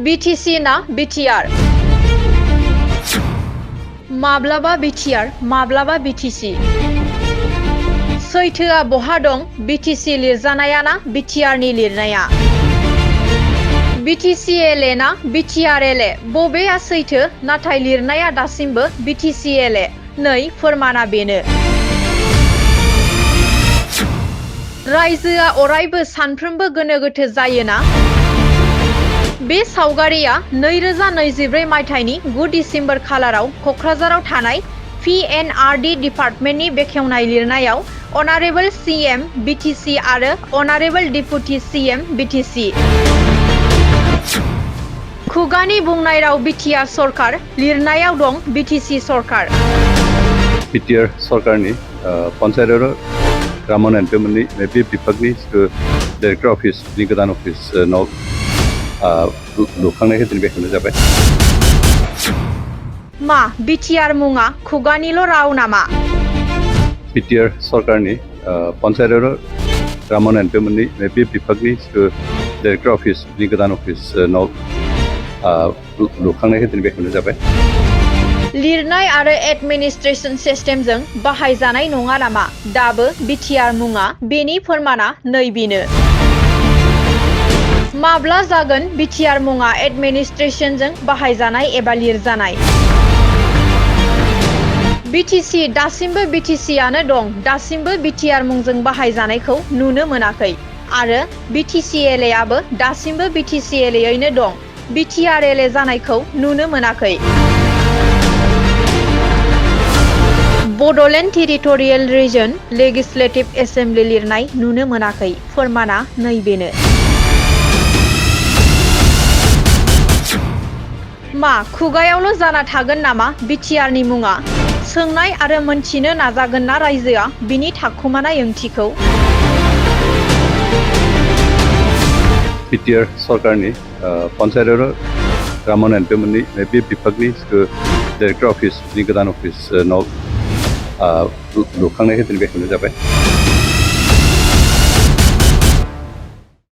BTC ना BTR माब्लाबा BTR माब्लाबा BTC सैथोआ बहा दं BTC लिरजानाया ना BTR नि लिरनाया BTCLA ना BTRLA बबेया सैथो नाथाय लिरनाया दासिमबो BTCLA नै फोरमाना बेनो रायजोआ अरायबो सानफ्रोमबो गोनो गोथो जायोना बे सावगारिया 2024 मायथाइनि 9 डिसेम्बर खालाराव कक्राझाराव थानाय PNRD डिपार्टमेन्टनि बेखेवनाय लिरनायाव अनारेबल CM BTC आरो अनारेबल डेपुटि CM BTC खुगानि बुंनाय राव Btr सरखार लिरनायाव दं BTC सरखार Btr सरखारनि पन्चायत आरो ग्रामोन्नयन बे मोननै बे बिभागनि डाइरेक्टर अफिसनि गोदान अफिस न' लुखांनायखौ दिनै बेखेवनाय जाबाय मा BTR मुङा खुगानिल' राव नामा Btr सरखारनि पन्चायत आरो ग्रामोन्नयन बे मोननै बे बिभागनि डाइरेक्टर अफिसनि गोदान अफिस न' लुखांनायखौ दिनै बेखेवनाय जाबाय लिरनाय आरो एडमिनिस्ट्रेशन सिस्टेमजों बाहायजानाय नङा नामा दाबो BTR मुङा बेनि फोरमाना नैबेनो माब्ला जागोन BTR मुङा एडमिनिस्ट्रेशनजों बाहायजानाय एबा लिरजानाय BTC दासिमबो BTC आनो दं दासिमबो BTR मुंजों बाहायजानायखौ नुनो मोनाखै आरो BTCLA आबो दासिमबो BTCLA यैनो दं BTRLA जानायखौ नुनो मोनाखै Bodoland Territorial Region Legislative Assembly लिरनाय नुनो मोनाखै फोरमाना नैबेनो मा खुगायावल' जाना थागोन नामा BTR नि मुङा सोंनाय आरो मोनथिनो नाजागोन ना रायजोआ बिनि थाखुमानाय ओंथिखौ Btr सरखारनि पन्चायत आरो ग्रामोन्नयन बे मोननै बे बिभागनि डाइरेक्टर अफिसनि गोदान अफिस न' लुखांनायखौ दिनै बेखेवनाय जाबाय